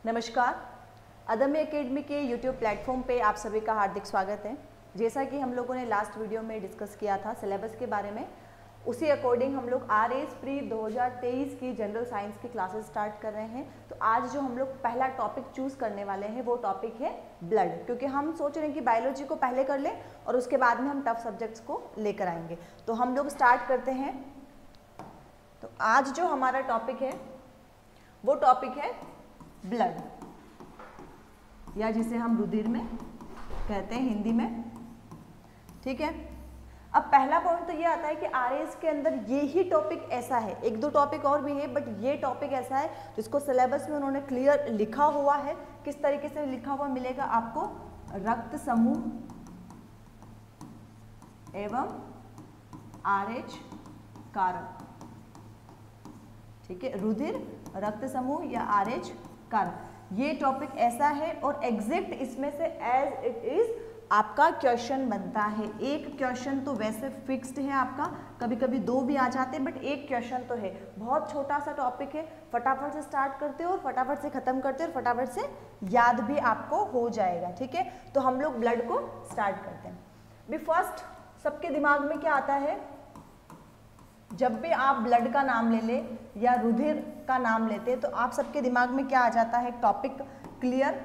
नमस्कार। अदम्य एकेडमी के यूट्यूब प्लेटफॉर्म पे आप सभी का हार्दिक स्वागत है। जैसा कि हम लोगों ने लास्ट वीडियो में डिस्कस किया था सिलेबस के बारे में, उसी अकॉर्डिंग हम लोग RAS प्री 2023 की जनरल साइंस की क्लासेस स्टार्ट कर रहे हैं। तो आज जो हम लोग पहला टॉपिक चूज करने वाले हैं वो टॉपिक है ब्लड, क्योंकि हम सोच रहे हैं कि बायोलॉजी को पहले कर लें और उसके बाद में हम टफ सब्जेक्ट्स को लेकर आएंगे। तो हम लोग स्टार्ट करते हैं। तो आज जो हमारा टॉपिक है वो टॉपिक है ब्लड, या जिसे हम रुधिर में कहते हैं हिंदी में। ठीक है, अब पहला पॉइंट तो ये आता है कि RAS के अंदर ये ही टॉपिक ऐसा है, एक दो टॉपिक और भी है बट ये टॉपिक ऐसा है जिसको सिलेबस में उन्होंने क्लियर लिखा हुआ है। किस तरीके से लिखा हुआ मिलेगा आपको? रक्त समूह एवं RH कारक। ठीक है, रुधिर, रक्त समूह या RH कारक, ये टॉपिक ऐसा है और एग्जैक्ट इसमें से एज इट इज आपका क्वेश्चन बनता है। एक क्वेश्चन तो वैसे फिक्स्ड है आपका, कभी कभी दो भी आ जाते हैं बट एक क्वेश्चन तो है। बहुत छोटा सा टॉपिक है, फटाफट से स्टार्ट करते हो और फटाफट से खत्म करते हो और फटाफट से याद भी आपको हो जाएगा। ठीक है, तो हम लोग ब्लड को स्टार्ट करते हैं। भी फर्स्ट सबके दिमाग में क्या आता है? जब भी आप ब्लड का नाम ले ले या रुधिर का नाम लेते हैं तो आप सबके दिमाग में क्या आ जाता है? टॉपिक क्लियर,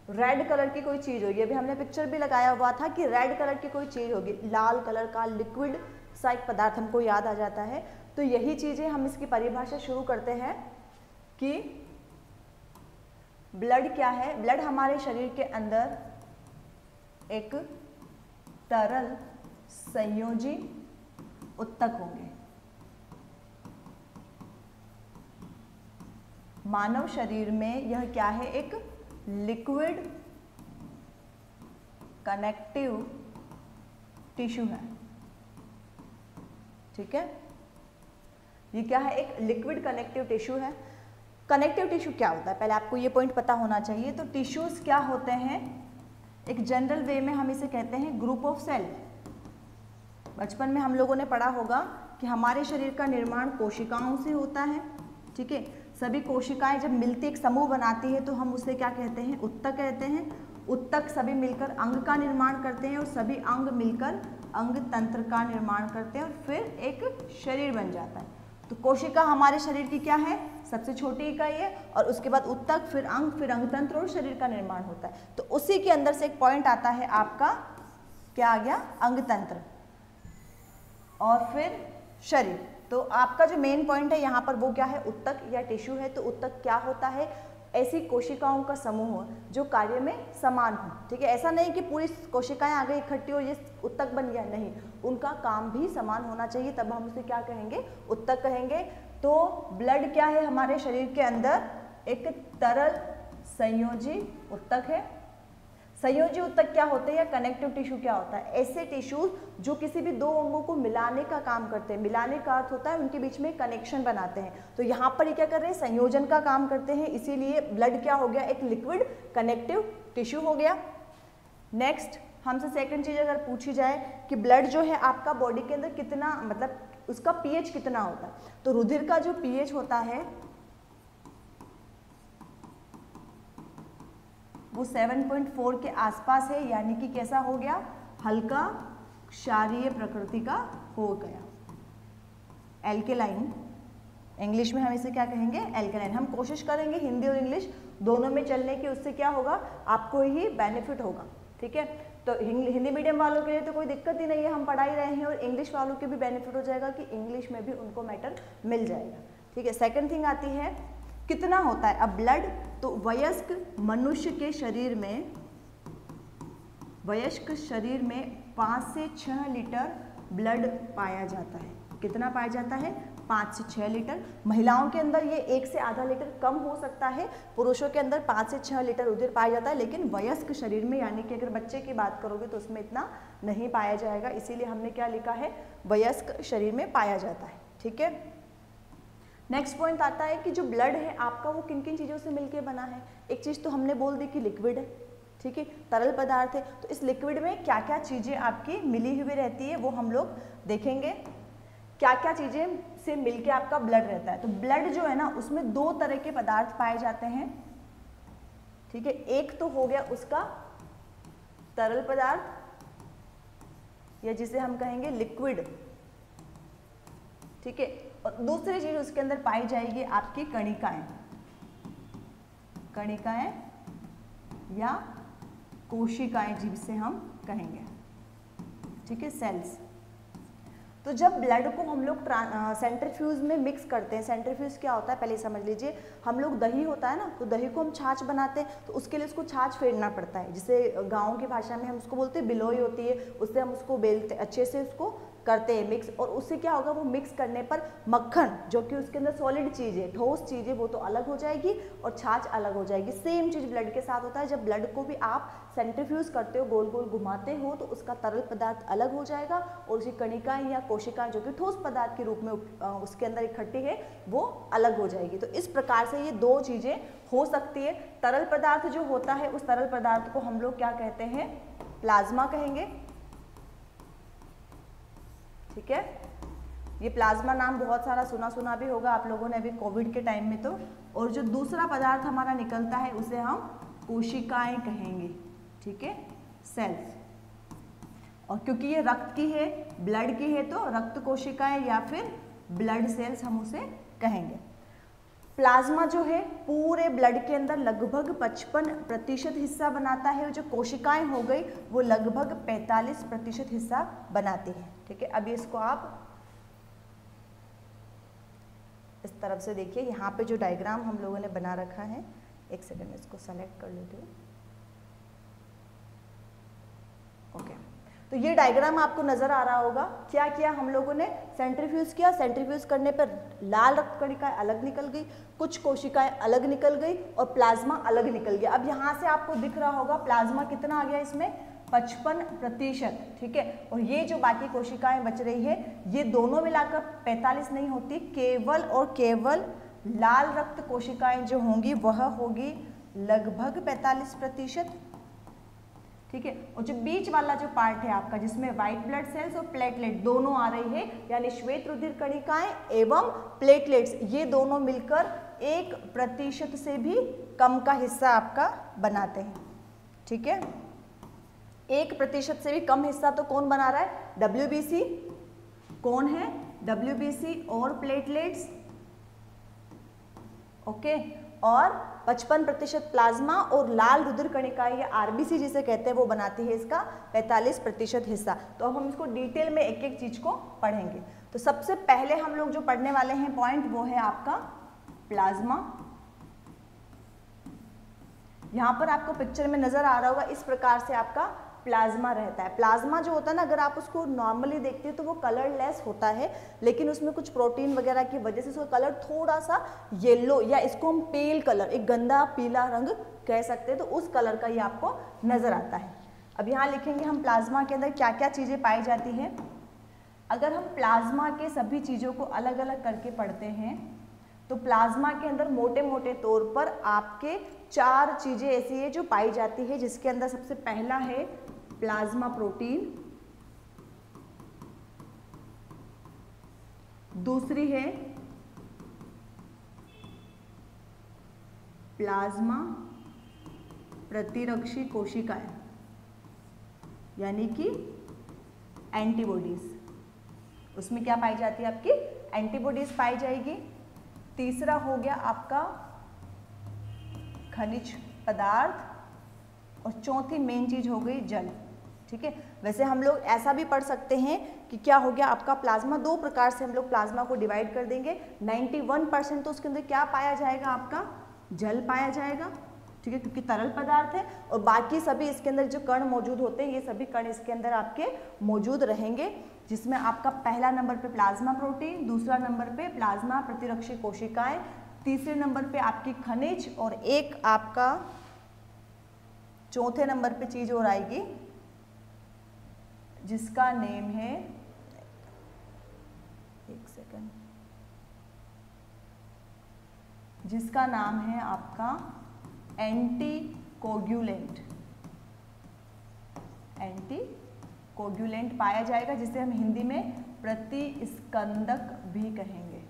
रेड कलर की कोई चीज होगी। अभी हमने पिक्चर भी लगाया हुआ था कि रेड कलर की कोई चीज होगी, लाल कलर का लिक्विड सा एक पदार्थ हमको याद आ जाता है। तो यही चीजें हम इसकी परिभाषा शुरू करते हैं कि ब्लड क्या है। ब्लड हमारे शरीर के अंदर एक तरल संयोजी उत्तक होंगे। मानव शरीर में यह क्या है? एक लिक्विड कनेक्टिव टिश्यू है। ठीक है, ये क्या है? एक लिक्विड कनेक्टिव टिश्यू है। कनेक्टिव टिश्यू क्या होता है पहले आपको ये पॉइंट पता होना चाहिए। तो टिश्यूज क्या होते हैं? एक जनरल वे में हम इसे कहते हैं ग्रुप ऑफ सेल। बचपन में हम लोगों ने पढ़ा होगा कि हमारे शरीर का निर्माण कोशिकाओं से होता है। ठीक है, सभी कोशिकाएं जब मिलती एक समूह बनाती है तो हम उसे क्या कहते हैं? उत्तक कहते हैं। उत्तक सभी मिलकर अंग का निर्माण करते हैं और सभी अंग मिलकर अंग तंत्र का निर्माण करते हैं और फिर एक शरीर बन जाता है। तो कोशिका हमारे शरीर की क्या है? सबसे छोटी इकाई है और उसके बाद उत्तक, फिर अंग तंत्र और शरीर का निर्माण होता है। तो उसी के अंदर से एक पॉइंट आता है आपका, क्या आ गया? अंग तंत्र और फिर शरीर। तो आपका जो मेन पॉइंट है यहाँ पर वो क्या है? उत्तक या टिश्यू है। तो उत्तक क्या होता है? ऐसी कोशिकाओं का समूह हो जो कार्य में समान हो। ठीक है, ऐसा नहीं कि पूरी कोशिकाएं आ गई इकट्ठी और ये उत्तक बन गया, नहीं, उनका काम भी समान होना चाहिए, तब हम उसे क्या कहेंगे? उत्तक कहेंगे। तो ब्लड क्या है? हमारे शरीर के अंदर एक तरल संयोजी उत्तक है। संयोजी उत्तक क्या होते हैं? कनेक्टिव टिश्यू क्या होता है? ऐसे टिश्यूज जो किसी भी दो अंगों को मिलाने का काम करते हैं। मिलाने का अर्थ होता है उनके बीच में कनेक्शन बनाते हैं। तो यहाँ पर ये क्या कर रहे हैं? संयोजन का काम करते हैं, इसीलिए ब्लड क्या हो गया? एक लिक्विड कनेक्टिव टिश्यू हो गया। नेक्स्ट हमसे सेकंड चीज अगर पूछी जाए कि ब्लड जो है आपका बॉडी के अंदर कितना, मतलब उसका pH कितना होता है, तो रुधिर का जो pH होता है वो 7.4 के आसपास है, यानी कि कैसा हो गया? हल्का क्षारीय प्रकृति का हो गया। एल्केलाइन, इंग्लिश में हम इसे क्या कहेंगे? एल्केलाइन। हम कोशिश करेंगे हिंदी और इंग्लिश दोनों में चलने की, उससे क्या होगा? आपको ही बेनिफिट होगा। ठीक है, तो हिंदी मीडियम वालों के लिए तो कोई दिक्कत ही नहीं है, हम पढ़ा ही रहे हैं, और इंग्लिश वालों के भी बेनिफिट हो जाएगा कि इंग्लिश में भी उनको मैटर मिल जाएगा। ठीक है, सेकेंड थिंग आती है कितना होता है अब ब्लड। तो वयस्क मनुष्य के शरीर में, वयस्क शरीर में 5 से 6 लीटर ब्लड पाया जाता है। कितना पाया जाता है? 5 से 6 लीटर। महिलाओं के अंदर ये 1 से आधा लीटर कम हो सकता है, पुरुषों के अंदर 5 से 6 लीटर रुधिर पाया जाता है, लेकिन वयस्क शरीर में, यानी कि अगर बच्चे की बात करोगे तो उसमें इतना नहीं पाया जाएगा, इसीलिए हमने क्या लिखा है? वयस्क शरीर में पाया जाता है। ठीक है, नेक्स्ट पॉइंट आता है कि जो ब्लड है आपका वो किन किन चीज़ों से मिलके बना है। एक चीज़ तो हमने बोल दी कि लिक्विड है। ठीक है, तरल पदार्थ है। तो इस लिक्विड में क्या क्या चीज़ें आपकी मिली हुई रहती है वो हम लोग देखेंगे। क्या क्या चीज़ें से मिलके आपका ब्लड रहता है। तो ब्लड जो है ना, उसमें दो तरह के पदार्थ पाए जाते हैं। ठीक है, एक तो हो गया उसका तरल पदार्थ या जिसे हम कहेंगे लिक्विड, ठीक है, और दूसरी चीज उसके अंदर पाई जाएगी आपकी कणिकाएं, कणिकाएं या कोशिकाएं जिसे हम कहेंगे, ठीक है, सेल्स। तो जब ब्लड को हम लोग सेंट्रीफ्यूज में मिक्स करते हैं, सेंट्रीफ्यूज क्या होता है पहले समझ लीजिए, हम लोग दही होता है ना, तो दही को हम छाछ बनाते हैं, तो उसके लिए उसको छाछ फेरना पड़ता है, जिसे गाँव की भाषा में हम उसको बोलते हैं बिलोई होती है, उससे हम उसको बेलते अच्छे से उसको करते हैं मिक्स, और उससे क्या होगा, वो मिक्स करने पर मक्खन जो कि उसके अंदर सॉलिड चीज़ है, ठोस चीज़ है, वो तो अलग हो जाएगी और छाछ अलग हो जाएगी। सेम चीज़ ब्लड के साथ होता है, जब ब्लड को भी आप सेंट्रीफ्यूज करते हो, गोल गोल घुमाते हो, तो उसका तरल पदार्थ अलग हो जाएगा और उसकी कणिकाएं या कोशिकाएं जो कि ठोस पदार्थ के रूप में उसके अंदर इकट्ठी है वो अलग हो जाएगी। तो इस प्रकार से ये दो चीज़ें हो सकती है। तरल पदार्थ जो होता है उस तरल पदार्थ को हम लोग क्या कहते हैं, प्लाज्मा कहेंगे, ठीक है। ये प्लाज्मा नाम बहुत सारा सुना भी होगा आप लोगों ने अभी कोविड के टाइम में तो। और जो दूसरा पदार्थ हमारा निकलता है उसे हम कोशिकाएं कहेंगे, ठीक है, सेल्स। और क्योंकि ये रक्त की है, ब्लड की है, तो रक्त कोशिकाएं या फिर ब्लड सेल्स हम उसे कहेंगे। प्लाज्मा जो है पूरे ब्लड के अंदर लगभग 55% हिस्सा बनाता है, और जो कोशिकाएं हो गई वो लगभग 45% हिस्सा बनाती है, ठीक है। अभी इसको आप इस तरफ से देखिए, यहाँ पे जो डायग्राम हम लोगों ने बना रखा है, एक सेकंड में इसको सेलेक्ट कर लेती हूँ, ओके। तो ये डायग्राम आपको नजर आ रहा होगा, क्या किया हम लोगों ने, सेंट्रीफ्यूज किया, सेंट्रीफ्यूज करने पर लाल रक्त कणिकाएं अलग निकल गई, कुछ कोशिकाएं अलग निकल गई और प्लाज्मा अलग निकल गया। अब यहाँ से आपको दिख रहा होगा प्लाज्मा कितना आ गया इसमें, 55%, ठीक है। और ये जो बाकी कोशिकाएं बच रही है ये दोनों मिलाकर 45 नहीं होती, केवल और केवल लाल रक्त कोशिकाएं जो होंगी वह होगी लगभग 45%, ठीक है। और जो बीच वाला जो पार्ट है आपका जिसमें व्हाइट ब्लड सेल्स और प्लेटलेट दोनों आ रही है, यानी श्वेत रुधिर कणिकाएं एवं प्लेटलेट्स, ये दोनों मिलकर 1% से भी कम का हिस्सा आपका बनाते हैं, ठीक है। 1% से भी कम हिस्सा तो कौन बना रहा है, WBC, कौन है, WBC और प्लेटलेट्स, ओके। और 55% प्लाज्मा और लाल रुधिर कणिकाएं या RBC जिसे कहते हैं वो बनाती है इसका 45% हिस्सा। तो अब हम इसको डिटेल में एक एक चीज को पढ़ेंगे। तो सबसे पहले हम लोग जो पढ़ने वाले हैं पॉइंट वो है आपका प्लाज्मा। यहाँ पर आपको पिक्चर में नजर आ रहा होगा, इस प्रकार से आपका प्लाज्मा रहता है। प्लाज्मा जो होता है ना, अगर आप उसको नॉर्मली देखते हैं तो वो कलरलेस होता है, लेकिन उसमें कुछ प्रोटीन वगैरह की वजह से उसका कलर थोड़ा सा येलो या इसको हम पेल कलर, एक गंदा पीला रंग कह सकते हैं, तो उस कलर का ये आपको नजर आता है। अब यहाँ लिखेंगे हम प्लाज्मा के अंदर क्या क्या चीजें पाई जाती हैं। अगर हम प्लाज्मा के सभी चीजों को अलग अलग करके पढ़ते हैं तो प्लाज्मा के अंदर मोटे मोटे तौर पर आपके 4 चीजें ऐसी है जो पाई जाती है, जिसके अंदर सबसे पहला है प्लाज्मा प्रोटीन, दूसरी है प्लाज्मा प्रतिरक्षी कोशिकाएं यानी कि एंटीबॉडीज, उसमें क्या पाई जाती है आपकी एंटीबॉडीज पाई जाएगी। तीसरा हो गया आपका खनिज पदार्थ और चौथी मेन चीज हो गई जल, ठीक है। वैसे हम लोग ऐसा भी पढ़ सकते हैं कि क्या हो गया आपका प्लाज्मा, 2 प्रकार से हम लोग प्लाज्मा को डिवाइड कर देंगे। 91% तो उसके अंदर क्या पाया जाएगा आपका जल पाया जाएगा, ठीक है, क्योंकि तरल पदार्थ है, और बाकी सभी इसके अंदर जो कण मौजूद होते हैं ये सभी कण इसके अंदर आपके मौजूद रहेंगे, जिसमें आपका पहला नंबर पे प्लाज्मा प्रोटीन, दूसरा नंबर पे प्लाज्मा प्रतिरक्षी कोशिकाएं, तीसरे नंबर पे आपकी खनिज, और एक आपका चौथे नंबर पे चीज और आएगी जिसका नेम है, एक सेकंड, जिसका नाम है आपका एंटीकोगुलेंट। एंटीकोगुलेंट पाया जाएगा, जिसे हम हिंदी में प्रतिस्कंदक भी कहेंगे,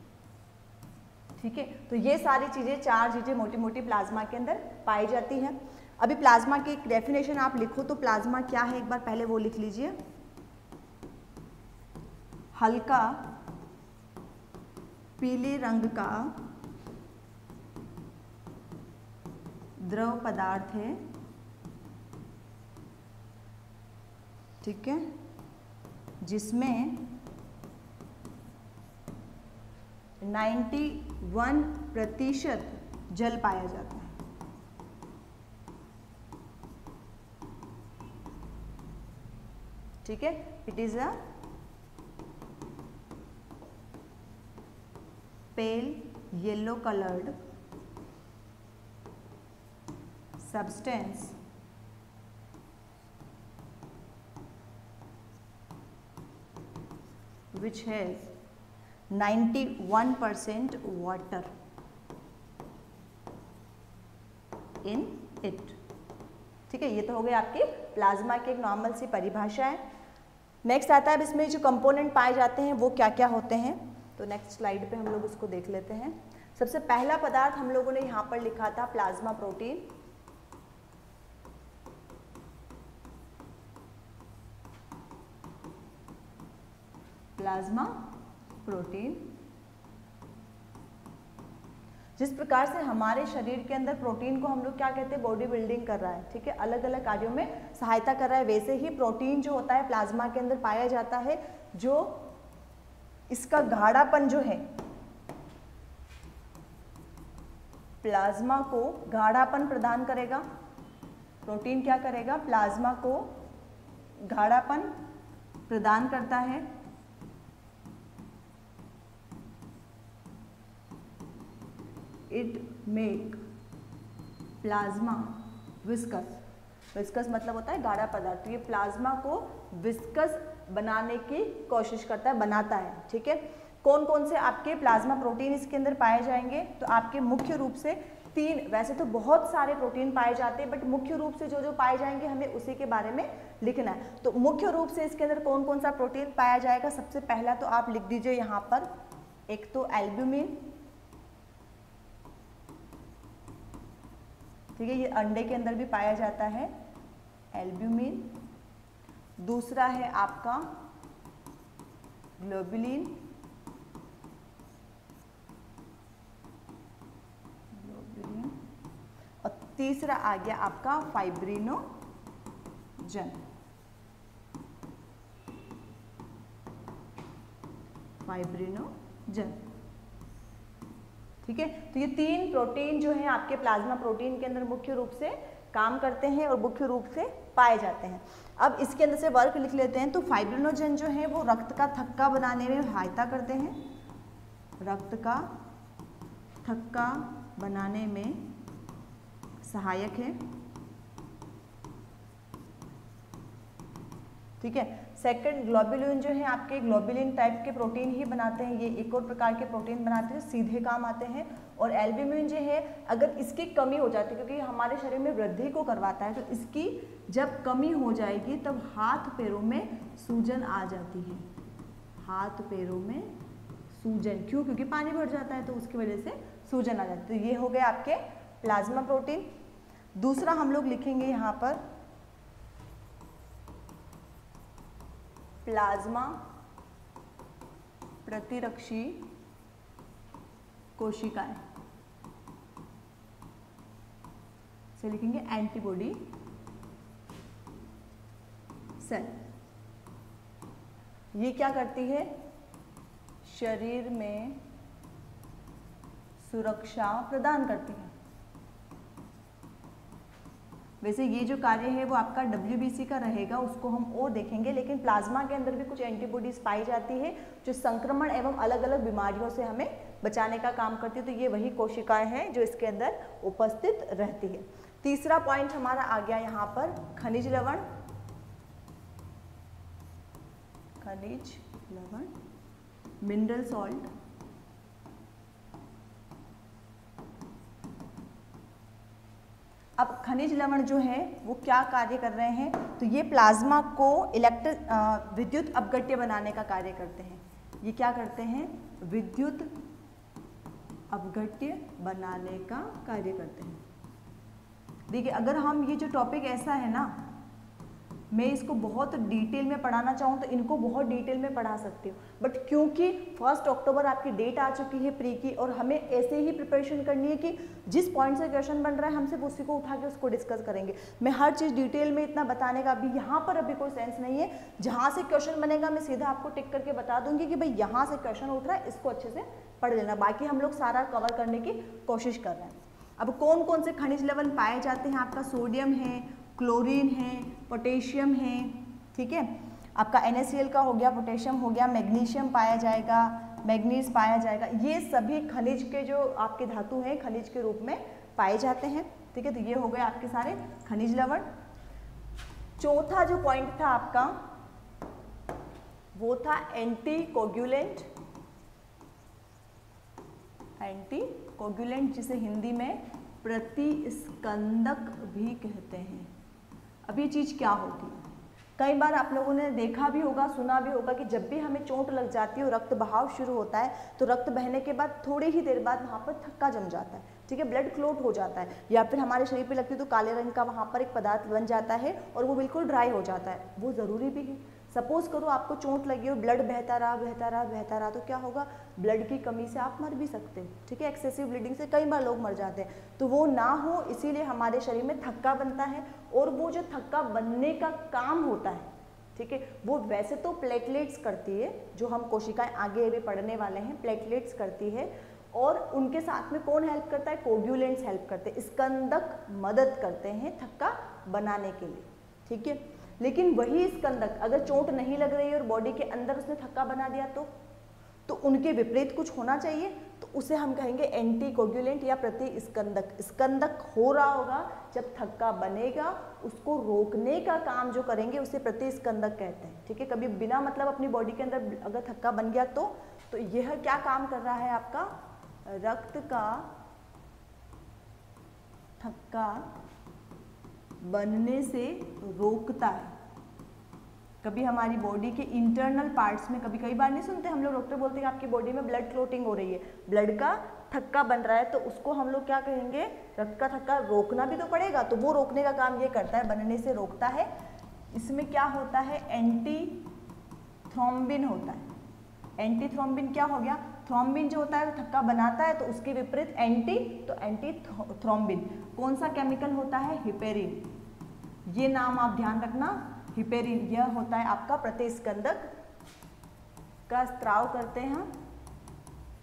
ठीक है, तो ये सारी चीज़ें, 4 चीज़ें मोटी मोटी प्लाज्मा के अंदर पाई जाती हैं। अभी प्लाज्मा की एक डेफिनेशन आप लिखो तो प्लाज्मा क्या है, एक बार पहले वो लिख लीजिए। हल्का पीले रंग का द्रव पदार्थ है, ठीक है, जिसमें 91% जल पाया जाता है। ठीक है, it is a pale yellow coloured substance which has 91% water in it। ठीक है, ये तो हो गई आपकी प्लाज्मा की एक नॉर्मल सी परिभाषा है। नेक्स्ट आता है, अब इसमें जो कंपोनेंट पाए जाते हैं वो क्या क्या होते हैं, तो नेक्स्ट स्लाइड पे हम लोग उसको देख लेते हैं। सबसे पहला पदार्थ हम लोगों ने यहाँ पर लिखा था प्लाज्मा प्रोटीन। प्लाज्मा प्रोटीन जिस प्रकार से हमारे शरीर के अंदर प्रोटीन को हम लोग क्या कहते हैं, बॉडी बिल्डिंग कर रहा है, ठीक है, अलग अलग कार्यों में सहायता कर रहा है, वैसे ही प्रोटीन जो होता है प्लाज्मा के अंदर पाया जाता है, जो इसका गाढ़ापन जो है, प्लाज्मा को गाढ़ापन प्रदान करेगा। प्रोटीन क्या करेगा, प्लाज्मा को गाढ़ापन प्रदान करता है। It make plasma viscous. Viscous मतलब होता है गाढ़ा पदार्थ, तो ये प्लाज्मा को विस्कस बनाने की कोशिश करता है, बनाता है। ठीक है, कौन कौन से आपके प्लाज्मा प्रोटीन इसके अंदर पाए जाएंगे, तो आपके मुख्य रूप से 3, वैसे तो बहुत सारे प्रोटीन पाए जाते हैं, बट मुख्य रूप से जो जो पाए जाएंगे हमें उसी के बारे में लिखना है। तो मुख्य रूप से इसके अंदर कौन कौन सा प्रोटीन पाया जाएगा, सबसे पहला तो आप लिख दीजिए यहाँ पर, एक तो एल्ब्यूमिन, ठीक है, ये अंडे के अंदर भी पाया जाता है एल्ब्यूमिन। दूसरा है आपका ग्लोबुलिन, और तीसरा आ गया आपका फाइब्रिनोजन। फाइब्रिनोजन, ठीक है, तो ये 3 प्रोटीन जो है आपके प्लाज्मा प्रोटीन के अंदर मुख्य रूप से काम करते हैं और मुख्य रूप से पाए जाते हैं। अब इसके अंदर से वर्क लिख लेते हैं। तो फाइब्रिनोजन जो है वो रक्त का थक्का बनाने में सहायता करते हैं, रक्त का थक्का बनाने में सहायक है। ठीक है, सेकंड ग्लोबुलिन जो है आपके ग्लोबुलिन टाइप के प्रोटीन ही बनाते हैं, ये एक और प्रकार के प्रोटीन बनाते हैं, सीधे काम आते हैं। और एल्ब्यूमिन जो है अगर इसकी कमी हो जाती है, क्योंकि हमारे शरीर में वृद्धि को करवाता है, तो इसकी जब कमी हो जाएगी तब हाथ पैरों में सूजन आ जाती है। हाथ पैरों में सूजन, क्यों, क्योंकि पानी भर जाता है तो उसकी वजह से सूजन आ जाती है। तो ये हो गए आपके प्लाज्मा प्रोटीन। दूसरा हम लोग लिखेंगे यहाँ पर प्लाज्मा प्रतिरक्षी कोशिकाएं, से लिखेंगे एंटीबॉडी सेल। ये क्या करती है, शरीर में सुरक्षा प्रदान करती है। वैसे ये जो कार्य है वो आपका WBC का रहेगा, उसको हम और देखेंगे, लेकिन प्लाज्मा के अंदर भी कुछ एंटीबॉडीज पाई जाती है जो संक्रमण एवं अलग अलग बीमारियों से हमें बचाने का काम करती है। तो ये वही कोशिकाएं हैं जो इसके अंदर उपस्थित रहती है। तीसरा पॉइंट हमारा आ गया यहाँ पर खनिज लवण। खनिज लवण, मिनरल सॉल्ट। अब खनिज लवण जो है वो क्या कार्य कर रहे हैं, तो ये प्लाज्मा को विद्युत अपघट्य बनाने का कार्य करते हैं। ये क्या करते हैं, विद्युत अपघट्य बनाने का कार्य करते हैं। देखिए अगर हम ये जो टॉपिक ऐसा है ना, मैं इसको बहुत डिटेल में पढ़ाना चाहूँ तो इनको बहुत डिटेल में पढ़ा सकती हूँ, बट क्योंकि 1 अक्टूबर आपकी डेट आ चुकी है प्री की और हमें ऐसे ही प्रिपरेशन करनी है कि जिस पॉइंट से क्वेश्चन बन रहा है हम सिर्फ उसी को उठा के उसको डिस्कस करेंगे। मैं हर चीज़ डिटेल में इतना बताने का अभी यहाँ पर अभी कोई सेंस नहीं है। जहाँ से क्वेश्चन बनेगा मैं सीधा आपको टिक करके बता दूंगी कि भाई यहाँ से क्वेश्चन उठ रहा है, इसको अच्छे से पढ़ लेना। बाकी हम लोग सारा कवर करने की कोशिश कर रहे हैं। अब कौन कौन से खनिज लवण पाए जाते हैं? आपका सोडियम है, क्लोरीन है, पोटेशियम है, ठीक है। आपका NaCl का हो गया, पोटेशियम हो गया, मैग्नीशियम पाया जाएगा, मैग्नीज पाया जाएगा। ये सभी खनिज के जो आपके धातु हैं खनिज के रूप में पाए जाते हैं, ठीक है। तो ये हो गए आपके सारे खनिज लवण। चौथा जो पॉइंट था आपका वो था एंटी कोगुलेंट। एंटी कोगुलेंट जिसे हिंदी में प्रतिस्कंदक भी कहते हैं। अब ये चीज़ क्या होती है? कई बार आप लोगों ने देखा भी होगा, सुना भी होगा कि जब भी हमें चोट लग जाती है और रक्त बहाव शुरू होता है तो रक्त बहने के बाद थोड़ी ही देर बाद वहाँ पर थक्का जम जाता है, ठीक है, ब्लड क्लॉट हो जाता है, या फिर हमारे शरीर पे लगती है तो काले रंग का वहाँ पर एक पदार्थ बन जाता है और वो बिल्कुल ड्राई हो जाता है। वो ज़रूरी भी है। सपोज करो आपको चोट लगी और ब्लड बहता रहा तो क्या होगा? ब्लड की कमी से आप मर भी सकते हैं, ठीक है। एक्सेसिव ब्लीडिंग से कई बार लोग मर जाते हैं। तो वो ना हो इसीलिए हमारे शरीर में थक्का बनता है और वो जो थक्का बनने का काम होता है, ठीक है, वो वैसे तो प्लेटलेट्स करती है, जो हम कोशिकाएं आगे अभी पढ़ने वाले हैं, प्लेटलेट्स करती है। और उनके साथ में कौन हेल्प करता है? कोगुलेंट्स हेल्प करते हैं, स्कंदक मदद करते हैं थक्का बनाने के लिए, ठीक है। लेकिन वही स्कंदक अगर चोट नहीं लग रही है और बॉडी के अंदर उसने थक्का बना दिया तो उनके विपरीत कुछ होना चाहिए, तो उसे हम कहेंगे एंटी कोगुलेंट या प्रतिस्कंदक। स्कंदक हो रहा होगा जब थक्का बनेगा, उसको रोकने का काम जो करेंगे उसे प्रतिस्कंदक कहते हैं, ठीक है। कभी बिना मतलब अपनी बॉडी के अंदर अगर थक्का बन गया तो यह क्या काम कर रहा है? आपका रक्त का थक्का बनने से रोकता है। कभी हमारी बॉडी के इंटरनल पार्ट्स में कई बार नहीं सुनते हम लोग, डॉक्टर बोलते हैं आपकी बॉडी में ब्लड क्लॉटिंग हो रही है, ब्लड का थक्का बन रहा है, तो उसको हम लोग क्या कहेंगे? रक्त का थक्का रोकना भी तो पड़ेगा, तो वो रोकने का काम ये करता है, बनने से रोकता है। इसमें क्या होता है? एंटी थ्रोम्बिन होता है। एंटी थ्रोम्बिन क्या हो गया? थ्रोम्बिन जो होता है थक्का बनाता है, तो उसके विपरीत एंटी थ्रोम्बिन कौन सा केमिकल होता है? हिपेरिन। ये नाम आप ध्यान रखना, हिपेरिन। यह होता है आपका प्रतिस्कंदक का स्त्राव करते हैं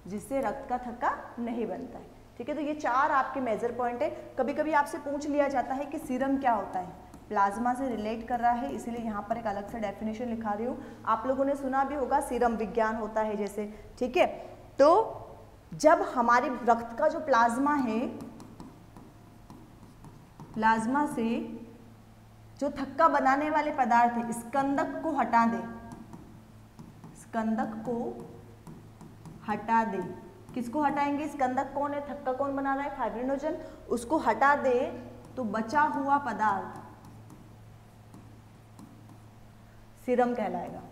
जिससे रक्त का थक्का नहीं बनता है, ठीक है। तो ये 4 आपके मेजर पॉइंट है। कभी कभी आपसे पूछ लिया जाता है कि सीरम क्या होता है? प्लाज्मा से रिलेट कर रहा है, इसीलिए यहाँ पर एक अलग से डेफिनेशन लिखा रही हूँ। आप लोगों ने सुना भी होगा सीरम विज्ञान होता है जैसे, ठीक है। तो जब हमारे रक्त का जो प्लाज्मा है, प्लाज्मा से जो थक्का बनाने वाले पदार्थ है स्कंदक को हटा दे, स्कंदक को हटा दे। किसको हटाएंगे? स्कंदक कौन है? थक्का कौन बना रहा है? फाइब्रिनोजन। उसको हटा दे तो बचा हुआ पदार्थ सीरम कहलाएगा।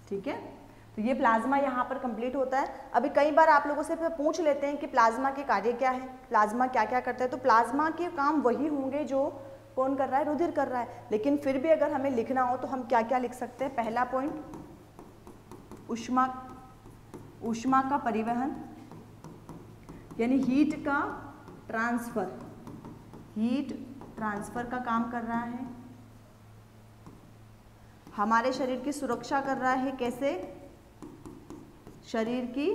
ठीक है, तो ये प्लाज्मा यहाँ पर कंप्लीट होता है। अभी कई बार आप लोगों से पूछ लेते हैं कि प्लाज्मा के कार्य क्या है, प्लाज्मा क्या क्या करता है। तो प्लाज्मा के काम वही होंगे जो कौन कर रहा है? रुधिर कर रहा है। लेकिन फिर भी अगर हमें लिखना हो तो हम क्या क्या लिख सकते हैं? पहला पॉइंट ऊष्मा का परिवहन, यानी हीट का ट्रांसफर, हीट ट्रांसफर का काम कर रहा है। हमारे शरीर की सुरक्षा कर रहा है। कैसे? शरीर की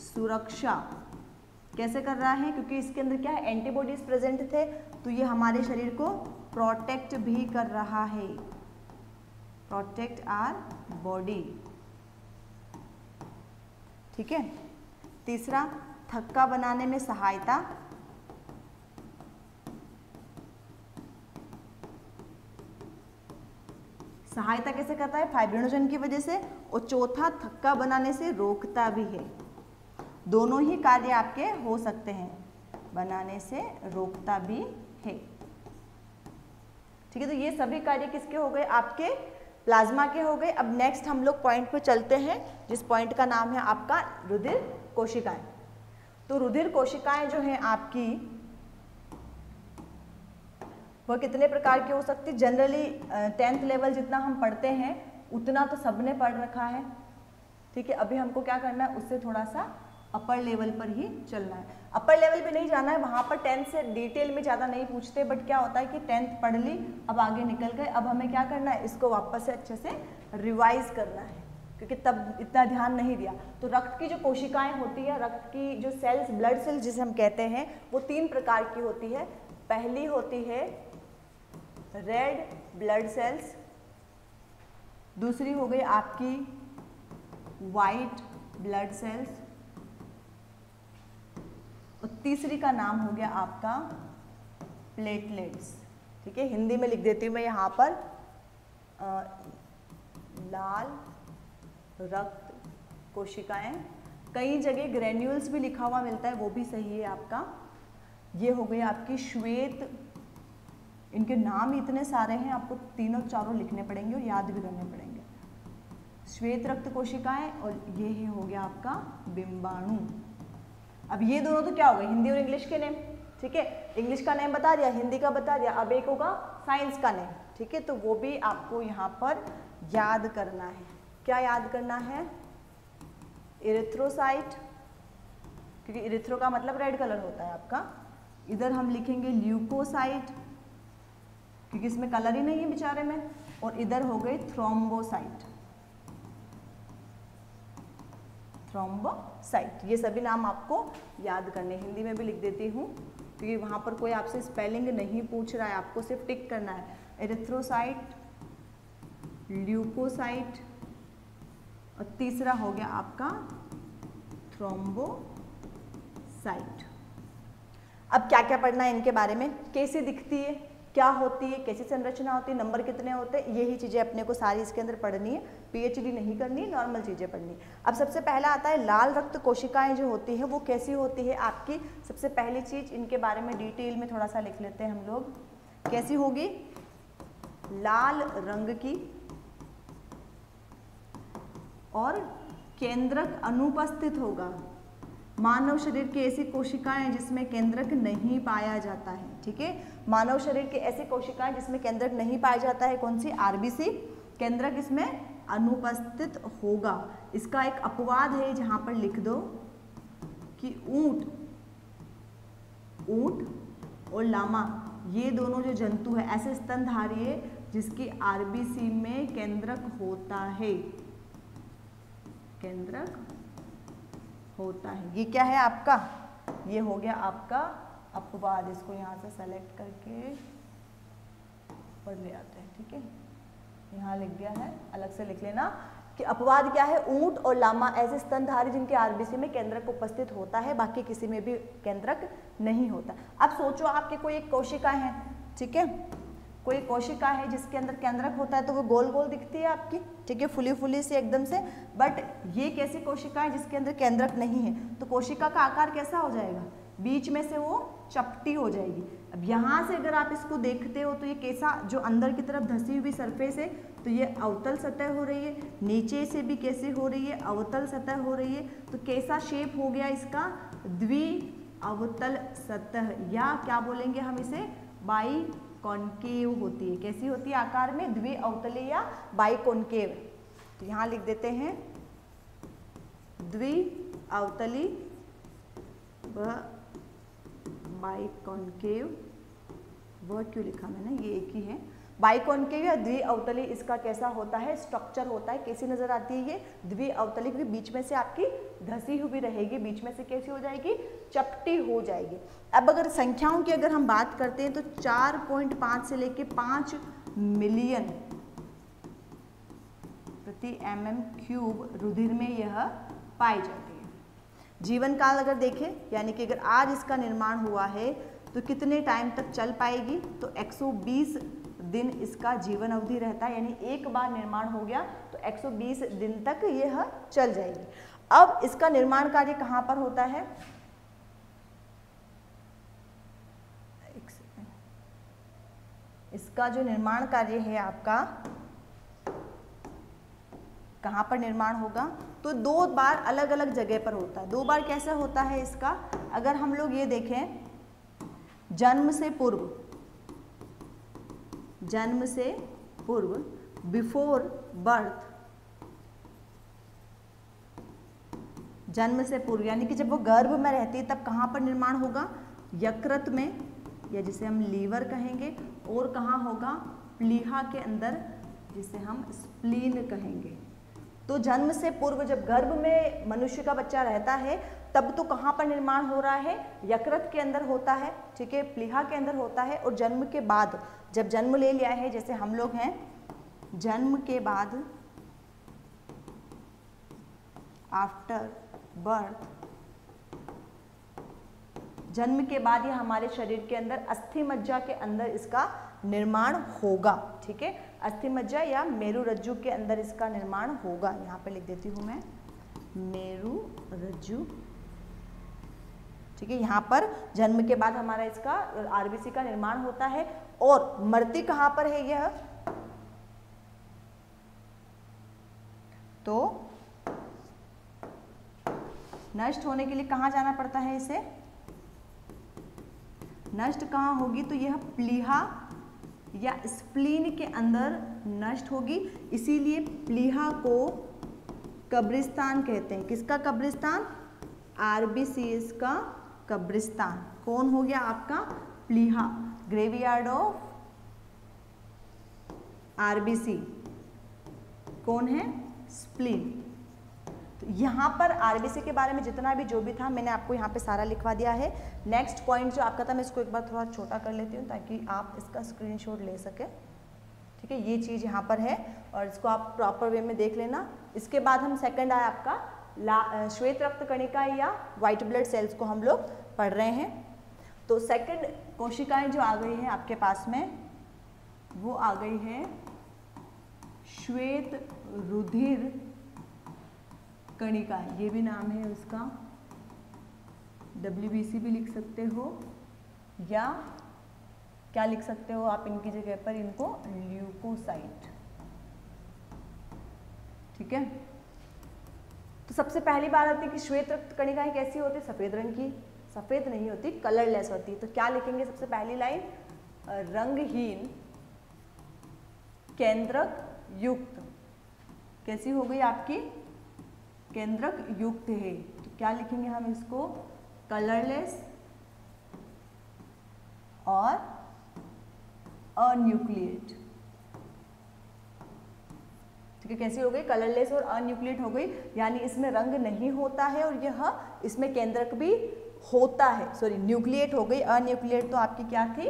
सुरक्षा कैसे कर रहा है? क्योंकि इसके अंदर क्या है? एंटीबॉडीज प्रेजेंट थे, तो ये हमारे शरीर को प्रोटेक्ट भी कर रहा है, प्रोटेक्ट आवर बॉडी। ठीक है। तीसरा, थक्का बनाने में सहायता, सहायता कैसे करता है? फाइब्रिनोजन की वजह से। और चौथा, थक्का बनाने से रोकता भी है। दोनों ही कार्य आपके हो सकते हैं, बनाने से रोकता भी है। ठीक है, तो ये सभी कार्य किसके हो गए? आपके प्लाज्मा के हो गए। अब नेक्स्ट हम लोग पॉइंट पे चलते हैं, जिस पॉइंट का नाम है आपका रुधिर कोशिकाएं। तो रुधिर कोशिकाएं जो हैं आपकी वह कितने प्रकार की हो सकती है? जनरली 10th लेवल जितना हम पढ़ते हैं उतना तो सबने पढ़ रखा है, ठीक है। अभी हमको क्या करना है, उससे थोड़ा सा अपर लेवल पर ही चलना है। अपर लेवल पे नहीं जाना है, वहाँ पर 10th से डिटेल में ज़्यादा नहीं पूछते, बट क्या होता है कि 10th पढ़ ली, अब आगे निकल गए, अब हमें क्या करना है, इसको वापस से अच्छे से रिवाइज करना है, क्योंकि तब इतना ध्यान नहीं दिया। तो रक्त की जो कोशिकाएं होती है, रक्त की जो सेल्स, ब्लड सेल्स जिसे हम कहते हैं, वो 3 प्रकार की होती है। पहली होती है रेड ब्लड सेल्स, दूसरी हो गई आपकी वाइट ब्लड सेल्स, और तीसरी का नाम हो गया आपका प्लेटलेट्स, ठीक है। हिंदी में लिख देती हूँ मैं यहाँ पर, लाल रक्त कोशिकाएं, कई जगह ग्रेन्यूल्स भी लिखा हुआ मिलता है, वो भी सही है आपका। ये हो गई आपकी श्वेत, इनके नाम इतने सारे हैं, आपको तीनों चारों लिखने पड़ेंगे और याद भी करने पड़ेंगे। श्वेत रक्त कोशिकाएं, और ये हो गया आपका बिंबाणु। अब ये दोनों तो क्या हो गए, हिंदी और इंग्लिश के नेम, ठीक है। इंग्लिश का नेम बता दिया, हिंदी का बता दिया, अब एक होगा साइंस का नेम, ठीक है। तो वो भी आपको यहाँ पर याद करना है। क्या याद करना है? इरिथ्रोसाइट, क्योंकि इरिथ्रो का मतलब रेड कलर होता है आपका। इधर हम लिखेंगे ल्यूकोसाइट, क्योंकि इसमें कलर ही नहीं है बेचारे में, और इधर हो गई थ्रोम्बोसाइट, थ्रोम्बोसाइट। ये सभी नाम आपको याद करने, हिंदी में भी लिख देती हूँ, क्योंकि वहाँ पर कोई आपसे स्पेलिंग नहीं पूछ रहा है, आपको सिर्फ टिक करना है। एरिथ्रोसाइट, ल्यूकोसाइट, और तीसरा हो गया आपका थ्रोम्बोसाइट। अब क्या क्या पढ़ना है इनके बारे में, कैसे दिखती है, क्या होती है, कैसी संरचना होती है, नंबर कितने होते हैं, यही चीज़ें अपने को सारी इसके अंदर पढ़नी है। पीएचडी नहीं करनी, नॉर्मल चीज़ें पढ़नी। अब सबसे पहला आता है लाल रक्त कोशिकाएं जो होती है वो कैसी होती है आपकी। सबसे पहली चीज़ इनके बारे में डिटेल में थोड़ा सा लिख लेते हैं हम लोग। कैसी होगी? लाल रंग की और केंद्रक अनुपस्थित होगा। मानव शरीर की ऐसी कोशिकाएं जिसमें केंद्रक नहीं पाया जाता है, ठीक है। मानव शरीर की ऐसी कोशिकाएं जिसमें केंद्रक नहीं पाया जाता है, कौन सी? आरबीसी। केंद्रक इसमें अनुपस्थित होगा। इसका एक अपवाद है, जहां पर लिख दो कि ऊंट और लामा, ये दोनों जो जंतु है, ऐसे स्तनधारी है जिसकी आरबीसी में केंद्रक होता है, केंद्रक होता है। ये क्या है आपका? ये हो गया आपका अपवाद। इसको यहाँ से सेलेक्ट करके ऊपर ले आते हैं, ठीक है। यहाँ लिख दिया है, अलग से लिख लेना कि अपवाद क्या है। ऊंट और लामा ऐसे स्तनधारी जिनके आरबीसी में केंद्रक उपस्थित होता है, बाकी किसी में भी केंद्रक नहीं होता। अब सोचो आपके कोई एक कोशिका है, ठीक है, कोई कोशिका है जिसके अंदर केंद्रक होता है, तो वो गोल गोल दिखती है आपकी, ठीक है, फुली फुली से एकदम से। बट ये कैसी कोशिका है जिसके अंदर केंद्रक नहीं है, तो कोशिका का आकार कैसा हो जाएगा? बीच में से वो चपटी हो जाएगी। अब यहाँ से अगर आप इसको देखते हो तो ये कैसा, जो अंदर की तरफ धसी हुई सरफेस है, तो ये अवतल सतह हो रही है, नीचे से भी कैसे हो रही है? अवतल सतह हो रही है। तो कैसा शेप हो गया इसका? द्विअवतल सतह, या क्या बोलेंगे हम इसे? बाई कॉन्केव होती है। कैसी होती है आकार में? द्विअवतली या बाई कॉन्केव। तो यहाँ लिख देते हैं द्विअवतली व बाई कॉन्केव। वर्ड क्यों लिखा मैंने, ये एक ही है। बाई कॉन्केव या द्विअवतली, इसका कैसा होता है? स्ट्रक्चर होता है। कैसी नजर आती है ये? द्विअवतली, क्योंकि बीच में से आपकी धसी हुई रहेगी, बीच में से कैसी हो जाएगी? चपटी हो जाएगी। अब अगर संख्याओं की अगर हम बात करते हैं तो 4.5 से लेके 5 मिलियन प्रति mm³ रुधिर में यह पाई जाती है। जीवन काल अगर देखें, यानी कि अगर आज इसका निर्माण हुआ है तो कितने टाइम तक चल पाएगी? तो 120 दिन इसका जीवन अवधि रहता है, यानी एक बार निर्माण हो गया तो 120 दिन तक यह चल जाएगी। अब इसका निर्माण कार्य कहाँ पर होता है? एक सेकंड, इसका जो निर्माण कार्य है आपका कहाँ पर निर्माण होगा? तो 2 बार अलग अलग जगह पर होता है। 2 बार कैसे होता है इसका? अगर हम लोग ये देखें, जन्म से पूर्व बिफोर बर्थ, जन्म से पूर्व यानी कि जब वो गर्भ में रहती है तब कहाँ पर निर्माण होगा? यकृत में, या जिसे हम लीवर कहेंगे, और कहाँ होगा? प्लीहा के अंदर, जिसे हम स्प्लीन कहेंगे। तो जन्म से पूर्व जब गर्भ में मनुष्य का बच्चा रहता है तब तो कहाँ पर निर्माण हो रहा है? यकृत के अंदर होता है, ठीक है, प्लीहा के अंदर होता है। और जन्म के बाद, जब जन्म ले लिया है, जैसे हम लोग हैं, जन्म के बाद आफ्टर बर्थ, जन्म के बाद ये हमारे शरीर के अंदर अस्थि मज्जा के अंदर इसका निर्माण होगा, ठीक है, अस्थि मज्जा या मेरु रज्जु के अंदर इसका निर्माण होगा। यहाँ पे लिख देती हूँ मैं, मेरु रज्जु, ठीक है। यहाँ पर जन्म के बाद हमारा इसका आरबीसी का निर्माण होता है। और मरती कहाँ पर है यह? तो नष्ट होने के लिए कहाँ जाना पड़ता है इसे? नष्ट कहाँ होगी? तो यह प्लीहा या स्प्लीन के अंदर नष्ट होगी। इसीलिए प्लीहा को कब्रिस्तान कहते हैं। किसका कब्रिस्तान? आरबीसीएस का कब्रिस्तान। कौन हो गया आपका? प्लीहा, ग्रेवयार्ड ऑफ आरबीसी। कौन है? स्प्लीन। तो यहाँ पर आरबीसी के बारे में जितना भी जो भी था मैंने आपको यहाँ पे सारा लिखवा दिया है। नेक्स्ट पॉइंट जो आपका था मैं इसको एक बार थोड़ा छोटा कर लेती हूँ ताकि आप इसका स्क्रीनशॉट ले सकें, ठीक है। ये चीज़ यहाँ पर है और इसको आप प्रॉपर वे में देख लेना। इसके बाद हम सेकंड आया आपका श्वेत रक्त कणिका या वाइट ब्लड सेल्स को हम लोग पढ़ रहे हैं। तो सेकंड कोशिकाएं जो आ गई है आपके पास में वो आ गई है श्वेत रुधिर कणिका, ये भी नाम है उसका, WBC भी लिख सकते हो या क्या लिख सकते हो आप इनकी जगह पर, इनको ल्यूकोसाइट, ठीक है। तो सबसे पहली बात आती है कि श्वेत रक्त कणिकाएं कैसी होती है? सफेद रंग की, सफेद नहीं होती, कलरलेस होती है। तो क्या लिखेंगे सबसे पहली लाइन? रंगहीन केंद्रक युक्त। कैसी हो गई आपकी? केंद्रक युक्त है। तो क्या लिखेंगे हम इसको? कलरलेस और अन्यूक्लिएट, ठीक है। कैसी हो गई? कलरलेस और अन्यूक्लिएट हो गई, यानी इसमें रंग नहीं होता है और यह इसमें केंद्रक भी होता है। सॉरी, न्यूक्लिएट हो गई, अन्यूक्लिएट तो आपकी क्या थी?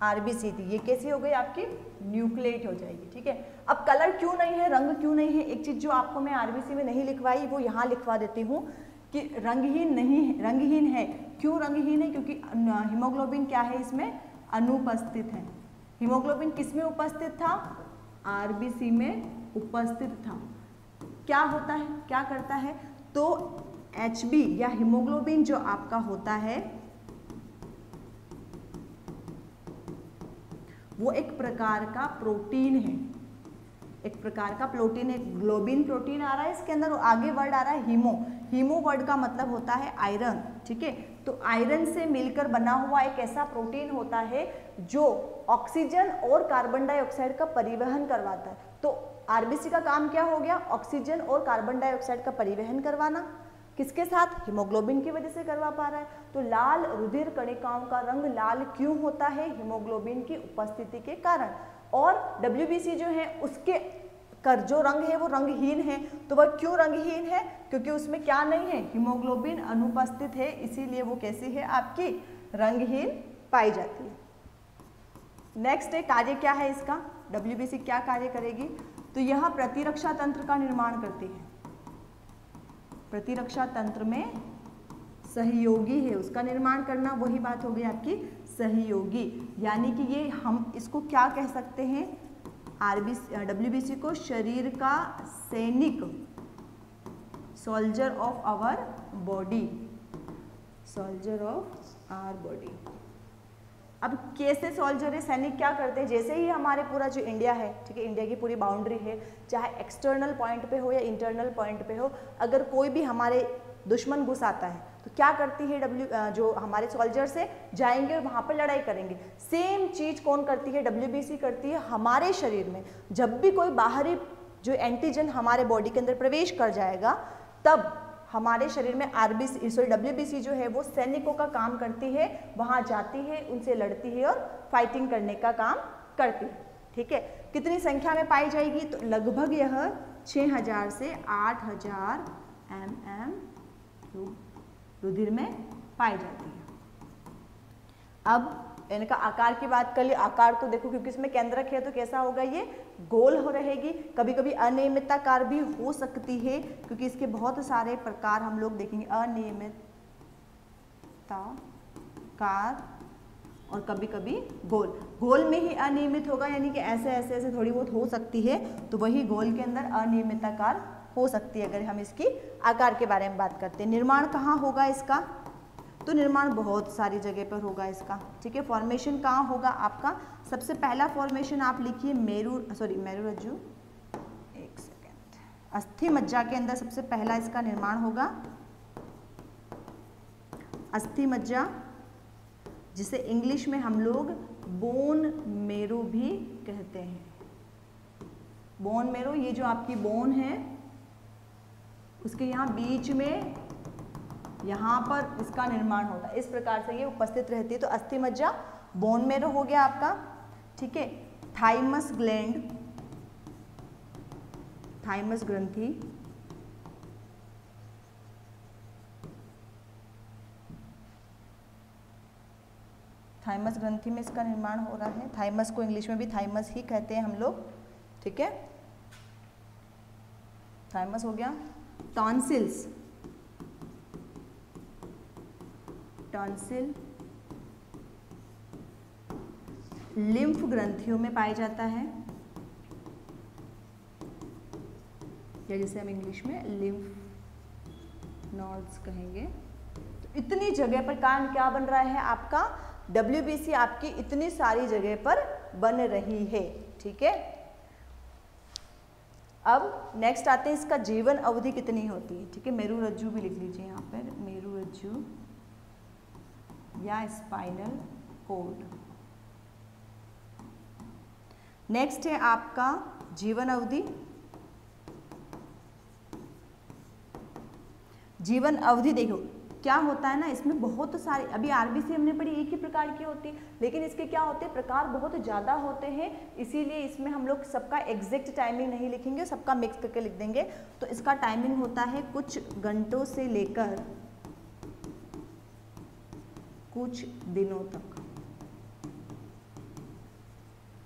आरबीसी थी। ये कैसी हो गई आपकी? न्यूक्लिएट हो जाएगी, ठीक है। अब कलर क्यों नहीं है, रंग क्यों नहीं है? एक चीज जो आपको मैं आरबीसी में नहीं लिखवाई वो यहाँ लिखवा देती हूँ कि रंगहीन नहीं है, रंगहीन है। क्यों रंगहीन है? क्योंकि हीमोग्लोबिन क्या है इसमें? अनुपस्थित है। हीमोग्लोबिन किस में उपस्थित था? आरबीसी में उपस्थित था। क्या होता है, क्या करता है? तो HB या हीमोग्लोबिन जो आपका होता है वो एक प्रकार का प्रोटीन है, एक प्रकार का प्रोटीन है। ग्लोबिन प्रोटीन आ रहा है इसके अंदर और आगे वर्ड आ रहा है हीमो। हीमो वर्ड का मतलब होता है आयरन, ठीक है। तो आयरन से मिलकर बना हुआ एक ऐसा प्रोटीन होता है जो ऑक्सीजन और कार्बन डाइऑक्साइड का परिवहन करवाता है। तो आरबीसी का काम क्या हो गया? ऑक्सीजन और कार्बन डाइऑक्साइड का परिवहन करवाना। किसके साथ? हीमोग्लोबिन की वजह से करवा पा रहा है। तो लाल रुधिर कणिकाओं का रंग लाल क्यों होता है? हीमोग्लोबिन की उपस्थिति के कारण। और WBC जो है उसके कर जो रंग है वो रंगहीन है। तो वह क्यों रंगहीन है? क्योंकि उसमें क्या नहीं है? हीमोग्लोबिन अनुपस्थित है, इसीलिए वो कैसी है आपकी? रंगहीन पाई जाती है। नेक्स्ट है कार्य क्या है इसका? WBC क्या कार्य करेगी? तो यह प्रतिरक्षा तंत्र का निर्माण करती है। प्रतिरक्षा तंत्र में सहयोगी है, उसका निर्माण करना, वही बात हो गई आपकी सहयोगी। यानी कि ये हम इसको क्या कह सकते हैं? WBC को शरीर का सैनिक, soldier of our body, soldier of our body. अब कैसे सोल्जर है, सैनिक क्या करते हैं, जैसे ही हमारे पूरा जो इंडिया है, ठीक है, इंडिया की पूरी बाउंड्री है, चाहे एक्सटर्नल पॉइंट पे हो या इंटरनल पॉइंट पे हो, अगर कोई भी हमारे दुश्मन घुस आता है तो क्या करती है जो हमारे सोल्जर्स है जाएंगे और वहाँ पर लड़ाई करेंगे। सेम चीज़ कौन करती है, WBC करती है हमारे शरीर में। जब भी कोई बाहरी जो एंटीजन हमारे बॉडी के अंदर प्रवेश कर जाएगा तब हमारे शरीर में WBC जो है वो सैनिकों का काम करती है, वहाँ जाती है, उनसे लड़ती है और फाइटिंग करने का काम करती है। ठीक है, कितनी संख्या में पाई जाएगी, तो लगभग यह 6000 से 8000 mm रुधिर में पाई जाती है। अब इनका आकार की बात कर ली। आकार तो देखो क्योंकि इसमें केंद्रक है तो कैसा होगा, ये गोल हो रहेगी। कभी कभी अनियमिताकार भी हो सकती है क्योंकि इसके बहुत सारे प्रकार हम लोग देखेंगे, अनियमिताकार और कभी कभी गोल। गोल में ही अनियमित होगा, यानी कि ऐसे ऐसे ऐसे थोड़ी बहुत हो सकती है, तो वही गोल के अंदर अनियमिताकार हो सकती है अगर हम इसकी आकार के बारे में बात करते हैं। निर्माण कहाँ होगा इसका, तो निर्माण बहुत सारी जगह पर होगा इसका। ठीक है, फॉर्मेशन कहाँ होगा आपका, सबसे पहला फॉर्मेशन आप लिखिए मेरुरज्जु, एक सेकेंड, अस्थि मज्जा के अंदर सबसे पहला इसका निर्माण होगा। अस्थि मज्जा, जिसे इंग्लिश में हम लोग बोन मेरो भी कहते हैं। बोन मेरो, ये जो आपकी बोन है उसके यहाँ बीच में यहाँ पर इसका निर्माण होता है, इस प्रकार से ये उपस्थित रहती है। तो अस्थि मज्जा, बोन मेरो हो गया आपका। ठीक है, थाइमस ग्लैंड, थाइमस ग्रंथि, थाइमस ग्रंथि में इसका निर्माण हो रहा है। थाइमस को इंग्लिश में भी थाइमस ही कहते हैं हम लोग। ठीक है, थाइमस हो गया। टॉन्सिल्स, टॉन्सिल लिम्फ ग्रंथियों में पाया जाता है, या जिसे हम इंग्लिश में लिम्फ नोड्स कहेंगे। तो इतनी जगह पर कारण क्या बन रहा है आपका, WBC आपकी इतनी सारी जगह पर बन रही है। ठीक है, अब नेक्स्ट आते हैं इसका जीवन अवधि कितनी होती है। ठीक है, मेरुरज्जु भी लिख लीजिए यहाँ पर, मेरुरज्जु या स्पाइनल कोड। नेक्स्ट है आपका जीवन अवधि। जीवन अवधि देखो क्या होता है ना, इसमें बहुत सारे, अभी RBC हमने पढ़ी एक ही प्रकार की होती है, लेकिन इसके क्या होते हैं, प्रकार बहुत ज़्यादा होते हैं, इसीलिए इसमें हम लोग सबका एग्जैक्ट टाइमिंग नहीं लिखेंगे, सबका मिक्स करके लिख देंगे। तो इसका टाइमिंग होता है कुछ घंटों से लेकर कुछ दिनों तक।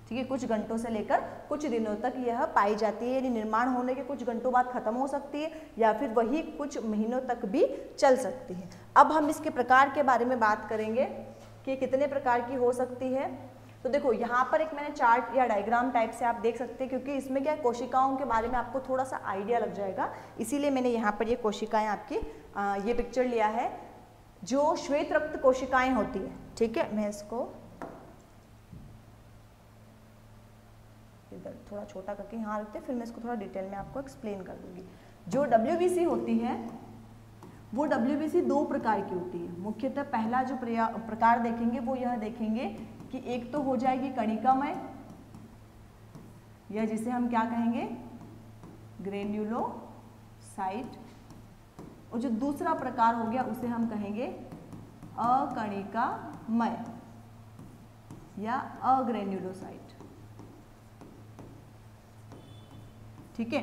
ठीक है, कुछ घंटों से लेकर कुछ दिनों तक यह पाई जाती है, यानी निर्माण होने के कुछ घंटों बाद खत्म हो सकती है या फिर वही कुछ महीनों तक भी चल सकती है। अब हम इसके प्रकार के बारे में बात करेंगे कि कितने प्रकार की हो सकती है। तो देखो यहाँ पर एक मैंने चार्ट या डायग्राम टाइप से आप देख सकते हैं, क्योंकि इसमें क्या कोशिकाओं के बारे में आपको थोड़ा सा आइडिया लग जाएगा, इसीलिए मैंने यहाँ पर ये कोशिकाएं आपकी ये पिक्चर लिया है, जो श्वेत रक्त कोशिकाएं होती है। ठीक है, मैं इसको इधर थोड़ा छोटा करके यहाँ रखते हैं, फिर मैं इसको थोड़ा डिटेल में आपको एक्सप्लेन कर दूंगी। जो WBC होती है वो WBC दो प्रकार की होती है। मुख्यतः पहला जो प्रकार देखेंगे वो यह देखेंगे कि एक तो हो जाएगी कणिकामय, या जिसे हम क्या कहेंगे, ग्रेन्युलोसाइट, और जो दूसरा प्रकार हो गया उसे हम कहेंगे अकणिकामय या अग्रेन्युलोसाइट। ठीक है,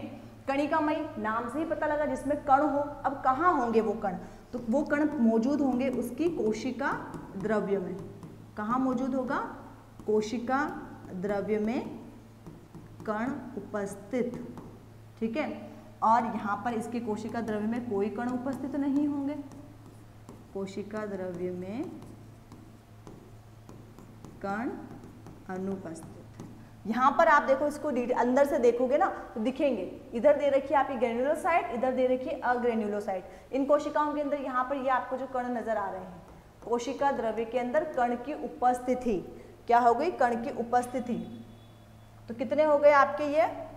कणिकामय नाम से ही पता लगा, जिसमें कण हो। अब कहाँ होंगे वो कण, तो वो कण मौजूद होंगे उसकी कोशिका द्रव्य में। कहाँ मौजूद होगा, कोशिका द्रव्य में कण उपस्थित। ठीक है, और यहाँ पर इसके कोशिका द्रव्य में कोई कण उपस्थित नहीं होंगे, कोशिका द्रव्य में कण अनुपस्थित। यहाँ पर आप देखो, इसको अंदर से देखोगे ना तो दिखेंगे, इधर दे रखी है आपकी ग्रेन्युलोसाइट, इधर दे रखी है अग्रेन्युलोसाइट। इन कोशिकाओं के अंदर यहाँ पर ये आपको जो कण नजर आ रहे हैं कोशिका द्रव्य के अंदर कण की उपस्थिति, क्या हो गई, कण की उपस्थिति। तो कितने हो गए आपके ये,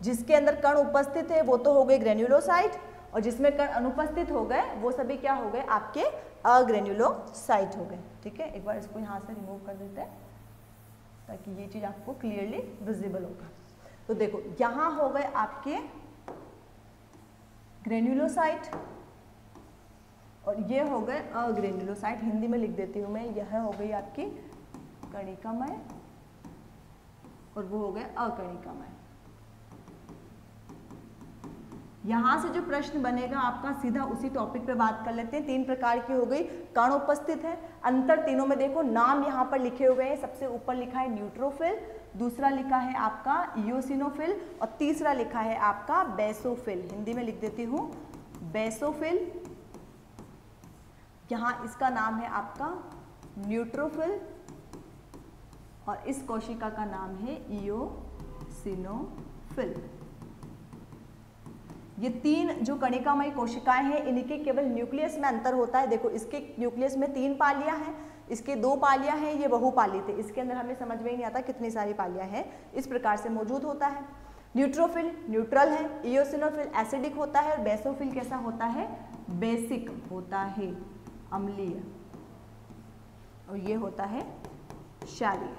जिसके अंदर कण उपस्थित है वो तो हो गए ग्रेन्युलोसाइट, और जिसमें कण अनुपस्थित हो गए वो सभी क्या हो गए, आपके अग्रेन्युलोसाइट हो गए। ठीक है, एक बार इसको यहाँ से रिमूव कर देते हैं ताकि ये चीज आपको क्लियरली विजिबल होगा। तो देखो यहाँ हो गए आपके ग्रेन्युलोसाइट और ये हो गए अग्रेन्युलोसाइट। हिंदी में लिख देती हूँ मैं, यह हो गई आपकी कणिकामय और वो हो गए अकणिकामय। यहां से जो प्रश्न बनेगा आपका सीधा उसी टॉपिक पे बात कर लेते हैं। 3 प्रकार की हो गई, कण उपस्थित है, अंतर तीनों में देखो नाम यहाँ पर लिखे हुए हैं। सबसे ऊपर लिखा है न्यूट्रोफिल, दूसरा लिखा है आपका इओसिनोफिल और तीसरा लिखा है आपका बेसोफिल। हिंदी में लिख देती हूँ बेसोफिल, यहाँ इसका नाम है आपका न्यूट्रोफिल और इस कोशिका का नाम है इओसिनोफिल। ये 3 जो कणिकामयी कोशिकाएं हैं इनके केवल न्यूक्लियस में अंतर होता है। देखो इसके न्यूक्लियस में 3 पालियां हैं, इसके 2 पालियां हैं, ये बहुपालित है। इसके अंदर हमें समझ में ही नहीं आता कितनी सारी पालियां हैं, इस प्रकार से मौजूद होता है। न्यूट्रोफिल न्यूट्रल है, इओसिनोफिल एसिडिक होता है और बेसोफिल कैसा होता है, बेसिक होता है, अम्लीय, और ये होता है क्षारीय।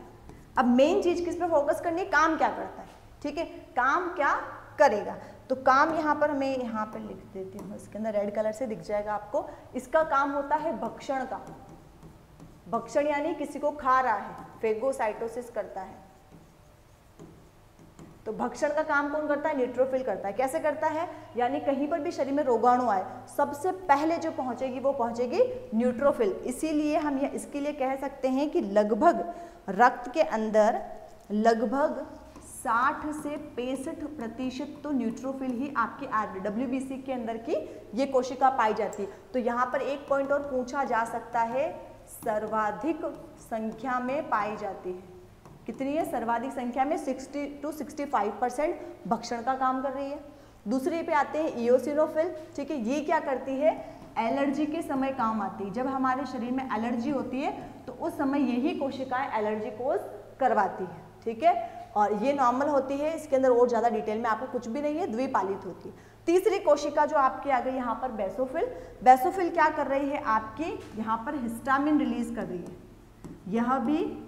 अब मेन चीज किस पे फोकस करनी है, काम क्या करता है। ठीक है, काम क्या करेगा, तो काम यहाँ पर हमें यहाँ पर लिख देती हूँ, इसके अंदर रेड कलर से दिख जाएगा आपको। इसका काम होता है भक्षण का, भक्षण यानी किसी को खा रहा है, फेगोसाइटोसिस करता है। तो भक्षण का काम कौन करता है, न्यूट्रोफिल करता है। कैसे करता है, यानी कहीं पर भी शरीर में रोगाणु आए सबसे पहले जो पहुंचेगी वो पहुंचेगी न्यूट्रोफिल। इसीलिए हम इसके लिए कह सकते हैं कि लगभग रक्त के अंदर लगभग 60 से 65% तो न्यूट्रोफिल ही आपके WBC के अंदर की ये कोशिका पाई जाती है। तो यहाँ पर एक पॉइंट और पूछा जा सकता है, सर्वाधिक संख्या में पाई जाती है। कितनी है, सर्वाधिक संख्या में 60 to 65% भक्षण का काम कर रही है। दूसरे पे आते हैं इओसिनोफिल। ठीक है, ये क्या करती है, एलर्जी के समय काम आती है। जब हमारे शरीर में एलर्जी होती है तो उस समय यही कोशिकाएं एलर्जी कोज करवाती है। ठीक है, और ये नॉर्मल होती है, इसके अंदर और ज़्यादा डिटेल में आपको कुछ भी नहीं है, द्विपालित होती है। तीसरी कोशिका जो आपकी आ गई यहाँ पर बेसोफिल। बेसोफिल क्या कर रही है, आपकी यहाँ पर हिस्टामिन रिलीज कर रही है। यह भी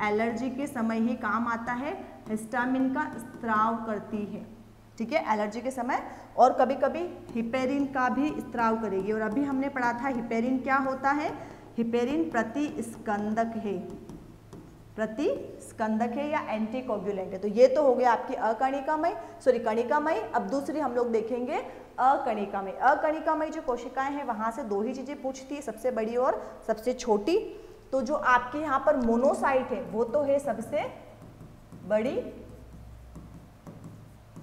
एलर्जी के समय ही काम आता है, हिस्टामिन का स्त्राव करती है। ठीक है, एलर्जी के समय, और कभी कभी हिपेरिन का भी स्त्राव करेगी। और अभी हमने पढ़ा था हिपेरिन क्या होता है, हिपेरिन प्रतिस्कंदक है, प्रतिस्कंदक है या एंटीकोगुलेंट है। तो ये तो हो गया आपकी अकणिकामय, सॉरी कणिकामय। अब दूसरी हम लोग देखेंगे अकणिकामय। अकणिकामय जो कोशिकाएं हैं वहां से 2 ही चीजें पूछती है, सबसे बड़ी और सबसे छोटी। तो जो आपके यहाँ पर मोनोसाइट है वो तो है सबसे बड़ी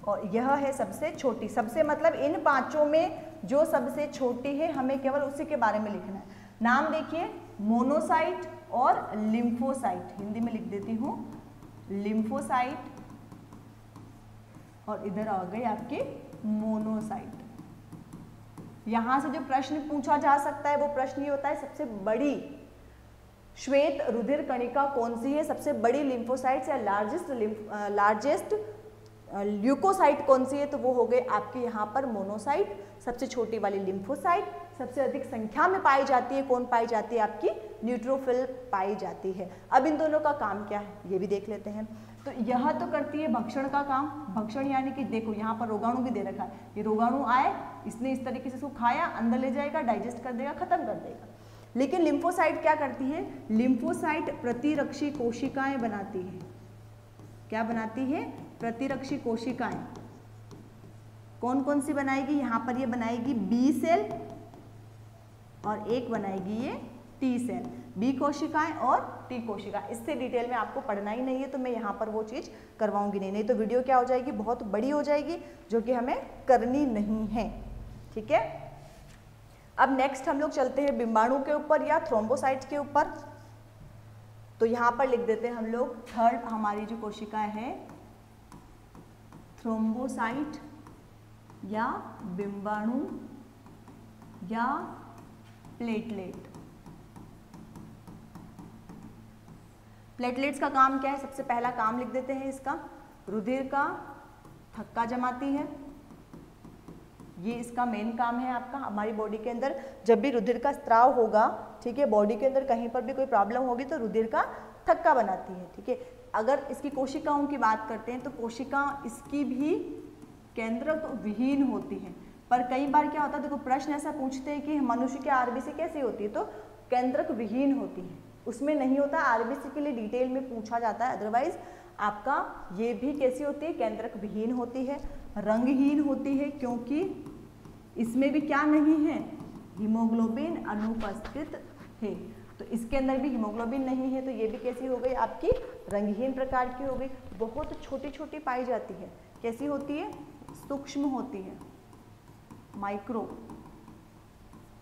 और यह है सबसे छोटी। सबसे मतलब इन 5 में जो सबसे छोटी है हमें केवल उसी के बारे में लिखना है। नाम देखिए, मोनोसाइट और लिम्फोसाइट। हिंदी में लिख देती हूँ लिम्फोसाइट और इधर आ गई आपकी मोनोसाइट। यहां से जो प्रश्न पूछा जा सकता है वो प्रश्न ये होता है, सबसे बड़ी श्वेत रुधिर कणिका कौन सी है, सबसे बड़ी लिम्फोसाइट या लार्जेस्ट ल्यूकोसाइट कौन सी है, तो वो हो गए आपके यहाँ पर मोनोसाइट। सबसे छोटी वाली लिम्फोसाइट, सबसे अधिक संख्या में पाई जाती है, कौन पाई जाती है, आपकी न्यूट्रोफिल पाई जाती है। अब इन दोनों का काम क्या है ये भी देख लेते हैं। तो यह तो करती है भक्षण का काम। भक्षण यानी कि देखो यहाँ पर रोगाणु भी दे रखा है, ये रोगाणु आए, इसने इस तरीके से इसको खाया, अंदर ले जाएगा, डाइजेस्ट कर देगा, खत्म कर देगा। लेकिन लिम्फोसाइट क्या करती है, लिम्फोसाइट प्रतिरक्षी कोशिकाएं बनाती है। क्या बनाती है, प्रतिरक्षी कोशिकाएं। कौन कौन सी बनाएगी, यहाँ पर ये बनाएगी बी सेल और एक बनाएगी ये टी सेल। बी कोशिकाएं और टी कोशिका। इससे डिटेल में आपको पढ़ना ही नहीं है तो मैं यहाँ पर वो चीज़ करवाऊंगी नहीं तो वीडियो क्या हो जाएगी, बहुत बड़ी हो जाएगी, जो कि हमें करनी नहीं है। ठीक है, अब नेक्स्ट हम लोग चलते हैं बिंबाणु के ऊपर या थ्रोम्बोसाइट के ऊपर। तो यहाँ पर लिख देते हैं हम लोग, थर्ड हमारी जो कोशिका है थ्रोम्बोसाइट या बिंबाणु या प्लेटलेट। प्लेटलेट्स का काम क्या है, सबसे पहला काम लिख देते हैं इसका, रुधिर का थक्का जमाती है, ये इसका मेन काम है आपका। हमारी बॉडी के अंदर जब भी रुधिर का स्त्राव होगा, ठीक है, बॉडी के अंदर कहीं पर भी कोई प्रॉब्लम होगी तो रुधिर का थक्का बनाती है, ठीक है। अगर इसकी कोशिकाओं की बात करते हैं तो कोशिका इसकी भी केंद्रक विहीन होती है, पर कई बार क्या होता है, देखो प्रश्न ऐसा पूछते हैं कि मनुष्य की आरबीसी कैसी होती है, तो केंद्रक विहीन होती है, उसमें नहीं होता। आरबीसी के लिए डिटेल में पूछा जाता है, अदरवाइज आपका ये भी कैसी होती है, केंद्रक विहीन होती है, रंगहीन होती है, क्योंकि इसमें भी क्या नहीं है, हीमोग्लोबिन अनुपस्थित है। तो इसके अंदर भी हीमोग्लोबिन नहीं है, तो ये भी कैसी हो गई आपकी, रंगहीन प्रकार की हो गई। बहुत छोटी छोटी पाई जाती है, कैसी होती है, सूक्ष्म होती है, माइक्रो,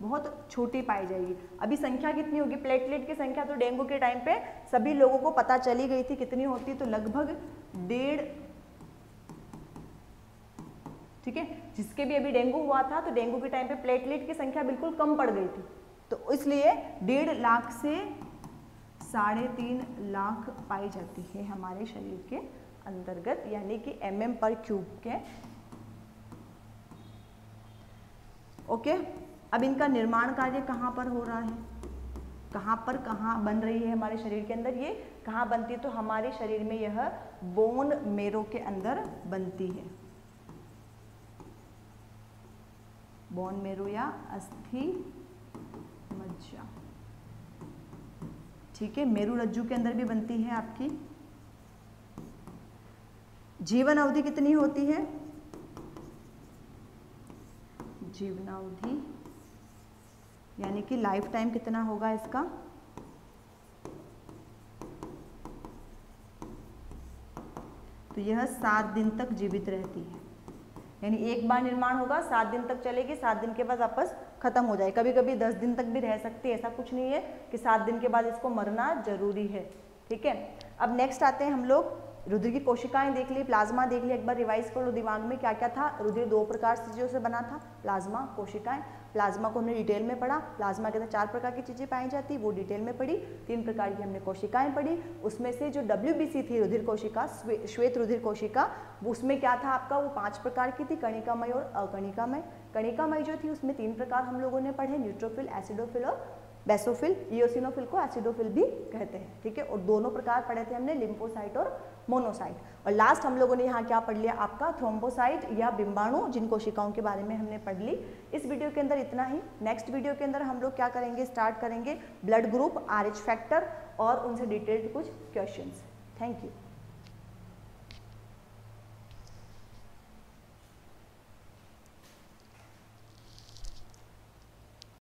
बहुत छोटी पाई जाएगी। अभी संख्या कितनी होगी, प्लेटलेट की संख्या तो डेंगू के टाइम पे सभी लोगों को पता चली गई थी कितनी होती है, तो लगभग 1.5, ठीक है। जिसके भी अभी डेंगू हुआ था तो डेंगू के टाइम पे प्लेटलेट की संख्या बिल्कुल कम पड़ गई थी, तो इसलिए 1.5 लाख से 3.5 लाख पाई जाती है हमारे शरीर के अंतर्गत, यानी कि mm/क्यूब के। ओके, अब इनका निर्माण कार्य कहाँ पर हो रहा है, कहाँ बन रही है हमारे शरीर के अंदर, ये कहाँ बनती है, तो हमारे शरीर में यह बोन मेरो के अंदर बनती है, बोन मेरो या अस्थि मज्जा, ठीक है। मेरु रज्जु के अंदर भी बनती है आपकी। जीवन अवधि कितनी होती है, जीवनावधि यानी कि लाइफ टाइम कितना होगा इसका, तो यह 7 दिन तक जीवित रहती है, यानी एक बार निर्माण होगा, 7 दिन तक चलेगी, 7 दिन के बाद वापस खत्म हो जाए। कभी कभी 10 दिन तक भी रह सकती है, ऐसा कुछ नहीं है कि 7 दिन के बाद इसको मरना जरूरी है, ठीक है। अब नेक्स्ट आते हैं हम लोग, रुधिर की कोशिकाएं देख ली, प्लाज्मा देख ली, एक बार रिवाइज कर लो दिमाग में क्या क्या था। रुधिर 2 प्रकार से चीज़ों से बना था, प्लाज्मा, कोशिकाएं। प्लाज्मा को हमने डिटेल में पढ़ा, प्लाज्मा के अंदर 4 प्रकार की चीज़ें पाई जाती, वो डिटेल में पढ़ी। 3 प्रकार की हमने कोशिकाएं पढ़ी, उसमें से जो WBC थी रुधिर कोशिका, श्वेत रुधिर कोशिका, उसमें क्या था आपका, वो 5 प्रकार की थी, कणिकामय और अकणिकामय। कणिकामय जो थी उसमें 3 प्रकार हम लोगों ने पढ़े, न्यूट्रोफिल, एसिडोफिल और बेसोफिल। इओसिनोफिल को एसिडोफिल भी कहते हैं, ठीक है। और दोनों प्रकार पढ़े थे हमने, लिम्फोसाइट और मोनोसाइट। और लास्ट हम लोगों ने यहाँ क्या पढ़ लिया आपका, थ्रोम्बोसाइट या बिंबाणु, जिन कोशिकाओं के बारे में हमने पढ़ ली। इस वीडियो के अंदर इतना ही। नेक्स्ट वीडियो के अंदर हम लोग क्या करेंगे, स्टार्ट करेंगे ब्लड ग्रुप, RH फैक्टर और उनसे डिटेल्ड कुछ क्वेश्चंस। Thank you.